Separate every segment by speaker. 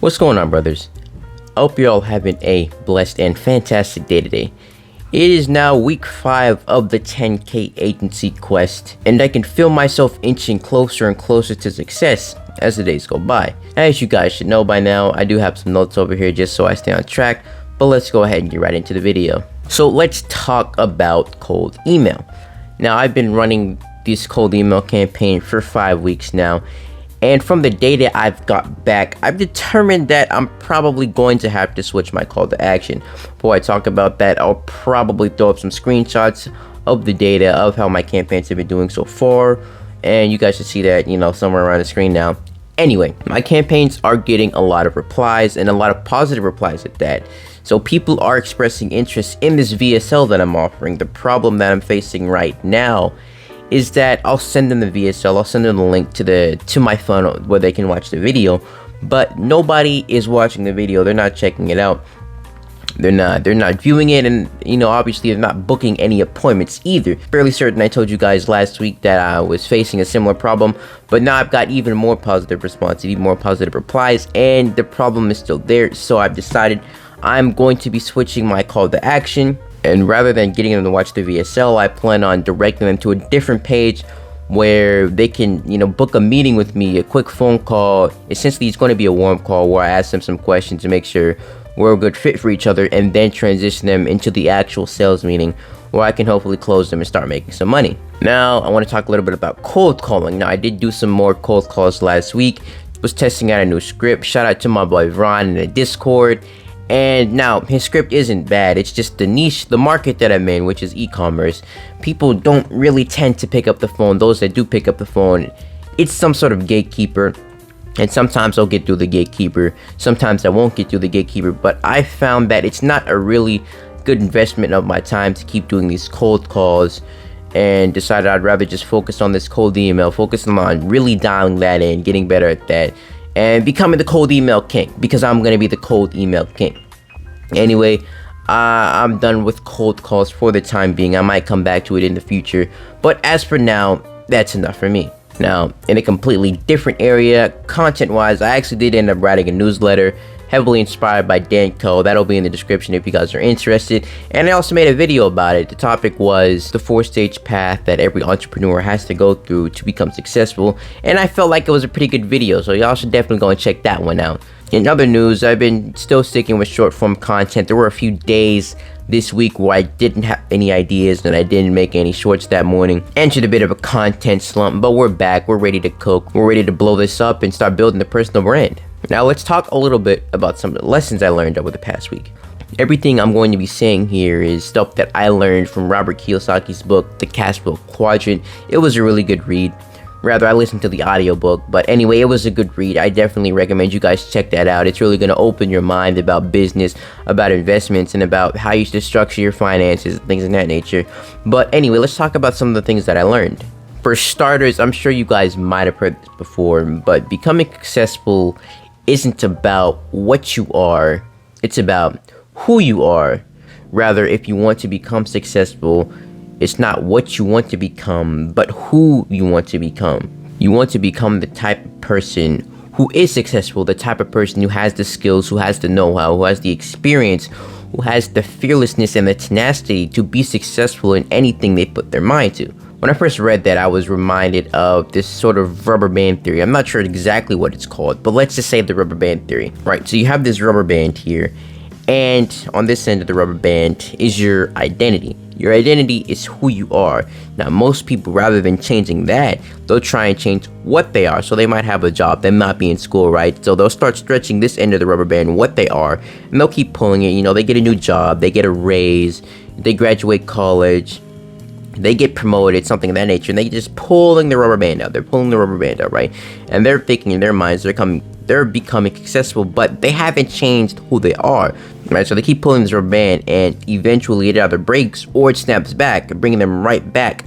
Speaker 1: What's going on, brothers? I hope you're all having a blessed and fantastic day today. It is now week 5 of the 10K agency quest, and I can feel myself inching closer and closer to success as the days go by. As you guys should know by now, I do have some notes over here just so I stay on track, but let's go ahead and get right into the video. So let's talk about cold email. Now, I've been running this cold email campaign for 5 weeks now, and from the data I've got back, I've determined that I'm probably going to have to switch my call to action. Before I talk about that, I'll probably throw up some screenshots of the data of how my campaigns have been doing so far, and you guys should see that, somewhere around the screen now. Anyway, my campaigns are getting a lot of replies, and a lot of positive replies at that. So people are expressing interest in this VSL that I'm offering. The problem that I'm facing right now is that I'll send them the VSL, I'll send them the link to my phone where they can watch the video, but nobody is watching the video. They're not checking it out. They're not viewing it, and obviously they're not booking any appointments either. Fairly certain I told you guys last week that I was facing a similar problem, but now I've got even more positive response, even more positive replies, and the problem is still there. So I've decided I'm going to be switching my call to action. And rather than getting them to watch the VSL, I plan on directing them to a different page where they can, book a meeting with me, a quick phone call. Essentially, it's going to be a warm call where I ask them some questions to make sure we're a good fit for each other, and then transition them into the actual sales meeting where I can hopefully close them and start making some money. Now, I want to talk a little bit about cold calling. Now, I did do some more cold calls last week. Was testing out a new script. Shout out to my boy Ron in the Discord. And now, his script isn't bad. It's just the niche, the market that I'm in, which is e-commerce. People don't really tend to pick up the phone. Those that do pick up the phone, it's some sort of gatekeeper. And sometimes I'll get through the gatekeeper. Sometimes I won't get through the gatekeeper. But I found that it's not a really good investment of my time to keep doing these cold calls. And decided I'd rather just focus on this cold email. Focusing on really dialing that in, getting better at that, and becoming the cold email king, because I'm going to be the cold email king. Anyway, I'm done with cold calls for the time being. I might come back to it in the future, but as for now, that's enough for me. Now, in a completely different area, content-wise, I actually did end up writing a newsletter, heavily inspired by Dan Cole. That'll be in the description if you guys are interested. And I also made a video about it. The topic was the 4-stage path that every entrepreneur has to go through to become successful. And I felt like it was a pretty good video, so y'all should definitely go and check that one out. In other news, I've been still sticking with short form content. There were a few days this week where I didn't have any ideas and I didn't make any shorts that morning. Entered a bit of a content slump, but we're back. We're ready to cook. We're ready to blow this up and start building a personal brand. Now let's talk a little bit about some of the lessons I learned over the past week. Everything I'm going to be saying here is stuff that I learned from Robert Kiyosaki's book, The Cash Flow Quadrant. It was a really good read. Rather, I listened to the audiobook, but anyway, it was a good read. I definitely recommend you guys check that out. It's really going to open your mind about business, about investments, and about how you should structure your finances and things of that nature. But anyway, let's talk about some of the things that I learned. For starters, I'm sure you guys might have heard this before, but becoming successful isn't about what you are, it's about who you are. Rather, if you want to become successful, it's not what you want to become, but who you want to become. You want to become the type of person who is successful, the type of person who has the skills, who has the know-how, who has the experience, who has the fearlessness and the tenacity to be successful in anything they put their mind to. When I first read that, I was reminded of this sort of rubber band theory. I'm not sure exactly what it's called, but let's just say the rubber band theory. Right, so you have this rubber band here, and on this end of the rubber band is your identity. Your identity is who you are. Now, most people, rather than changing that, they'll try and change what they are. So they might have a job, they might be in school, right? So they'll start stretching this end of the rubber band, what they are, and they'll keep pulling it. They get a new job, they get a raise, they graduate college, they get promoted, something of that nature, and they just pulling the rubber band out. They're pulling the rubber band out, right? And they're thinking in their minds they're becoming successful, but they haven't changed who they are, right? So they keep pulling this rubber band, and eventually it either breaks or it snaps back, bringing them right back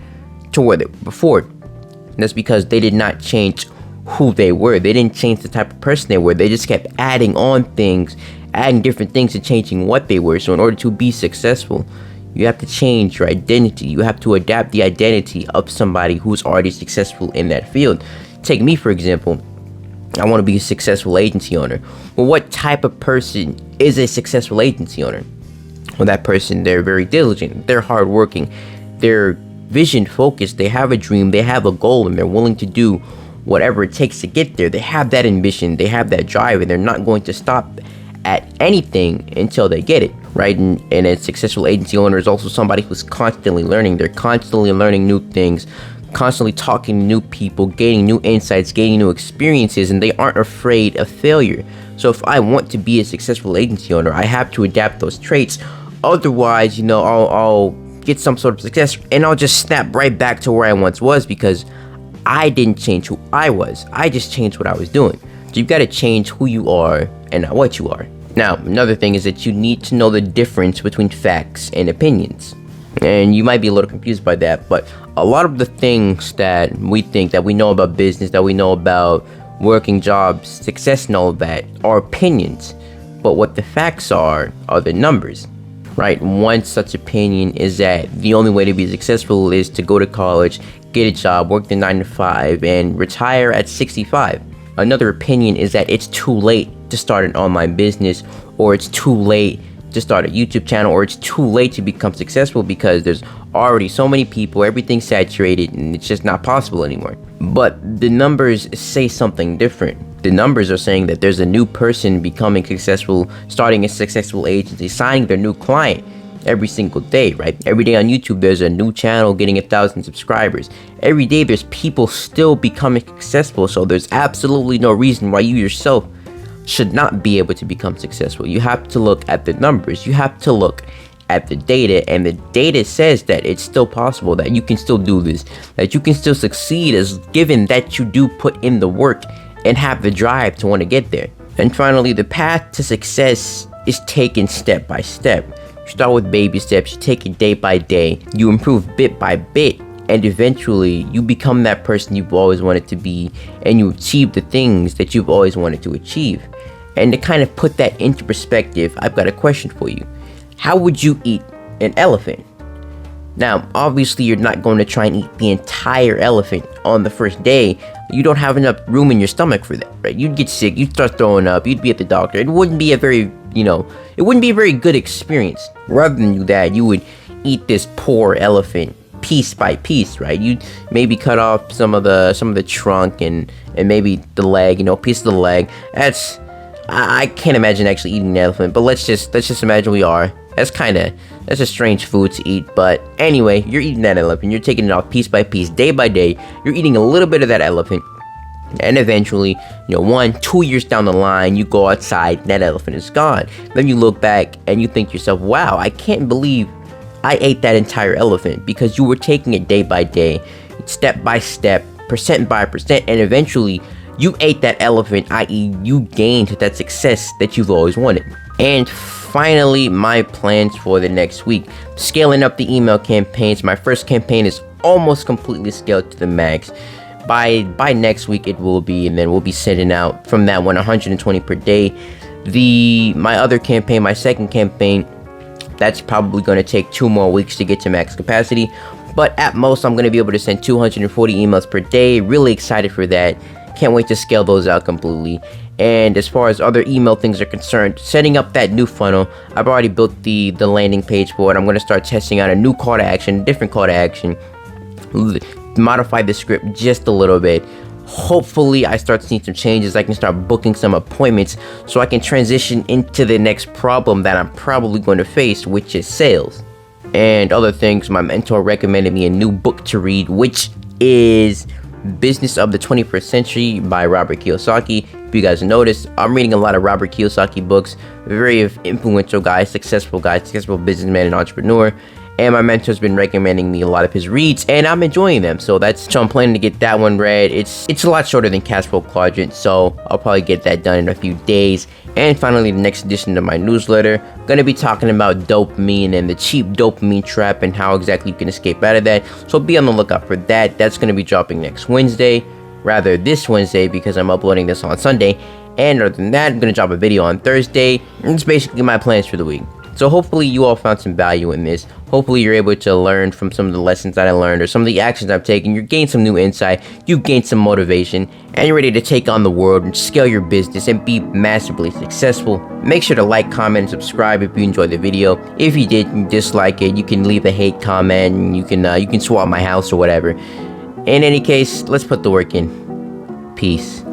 Speaker 1: to where they were before. And that's because they did not change who they were. They didn't change the type of person they were. They just kept adding on things, adding different things and changing what they were. So in order to be successful, you have to change your identity. You have to adapt the identity of somebody who's already successful in that field. Take me, for example. I want to be a successful agency owner. Well, what type of person is a successful agency owner? Well, that person, they're very diligent, they're hardworking, they're vision focused, they have a dream, they have a goal, and they're willing to do whatever it takes to get there. They have that ambition, they have that drive, and they're not going to stop at anything until they get it, right? And a successful agency owner is also somebody who's constantly learning. They're constantly learning new things, constantly talking to new people, gaining new insights, gaining new experiences, and they aren't afraid of failure. So if I want to be a successful agency owner, I have to adapt those traits. Otherwise, I'll get some sort of success and I'll just snap right back to where I once was, because I didn't change who I was. I just changed what I was doing. So you've got to change who you are and not what you are. Now, another thing is that you need to know the difference between facts and opinions. And you might be a little confused by that, but a lot of the things that we think that we know about business, that we know about working jobs, success and all of that are opinions. But what the facts are the numbers, right? One such opinion is that the only way to be successful is to go to college, get a job, work the 9 to 5, and retire at 65. Another opinion is that it's too late to start an online business, or it's too late to start a YouTube channel, or it's too late to become successful because there's already so many people, everything's saturated, and it's just not possible anymore. But the numbers say something different. The numbers are saying that there's a new person becoming successful, starting a successful agency, signing their new client every single day, right? Every day on YouTube, there's a new channel getting 1,000 subscribers. Every day, there's people still becoming successful. So there's absolutely no reason why you yourself should not be able to become successful. You have to look at the numbers. You have to look at the data, and the data says that it's still possible, that you can still do this, that you can still succeed, as given that you do put in the work and have the drive to want to get there. And finally, the path to success is taken step by step. You start with baby steps, you take it day by day, you improve bit by bit, and eventually you become that person you've always wanted to be, and you achieve the things that you've always wanted to achieve. And to kind of put that into perspective, I've got a question for you. How would you eat an elephant? Now, obviously, you're not going to try and eat the entire elephant on the first day. You don't have enough room in your stomach for that, right? You'd get sick, you'd start throwing up, you'd be at the doctor. It wouldn't be a very good experience. Rather than do that, you would eat this poor elephant piece by piece, right? You'd maybe cut off some of the trunk and maybe the leg, piece of the leg. I can't imagine actually eating an elephant, but let's just imagine we are. That's a strange food to eat, but anyway, you're eating that elephant, you're taking it off piece by piece, day by day, you're eating a little bit of that elephant, and eventually, 1-2 years down the line, you go outside, and that elephant is gone. Then you look back, and you think to yourself, wow, I can't believe I ate that entire elephant, because you were taking it day by day, step by step, percent by percent, and eventually, you ate that elephant, i.e. you gained that success that you've always wanted. And finally, my plans for the next week. Scaling up the email campaigns. My first campaign is almost completely scaled to the max. By next week it will be, and then we'll be sending out from that one 120 per day. My other campaign, my second campaign, that's probably going to take 2 more weeks to get to max capacity. But at most, I'm going to be able to send 240 emails per day. Really excited for that. Can't wait to scale those out completely. And as far as other email things are concerned, setting up that new funnel, I've already built the landing page for it. I'm going to start testing out a new call to action, different call to action, modify the script just a little bit. Hopefully I start seeing some changes. I can start booking some appointments so I can transition into the next problem that I'm probably going to face, which is sales. And other things, my mentor recommended me a new book to read, which is Business of the 21st Century by Robert Kiyosaki. If you guys noticed, I'm reading a lot of Robert Kiyosaki books, very influential guy, successful businessman and entrepreneur. And my mentor's been recommending me a lot of his reads, and I'm enjoying them. So I'm planning to get that one read. It's a lot shorter than Cash Flow Quadrant, so I'll probably get that done in a few days. And finally, the next edition of my newsletter, gonna be talking about dopamine and the cheap dopamine trap and how exactly you can escape out of that. So be on the lookout for that. That's gonna be dropping next Wednesday, rather this Wednesday, because I'm uploading this on Sunday. And other than that, I'm gonna drop a video on Thursday. And it's basically my plans for the week. So So hopefully you all found some value in this. Hopefully you're able to learn from some of the lessons that I learned or some of the actions I've taken. You gained some new insight, you've gained some motivation, and you're ready to take on the world and scale your business and be massively successful. Make sure to like, comment, and subscribe if you enjoyed the video. If you did and dislike it, you can leave a hate comment and you can swap my house or whatever. In any case, let's put the work in. Peace.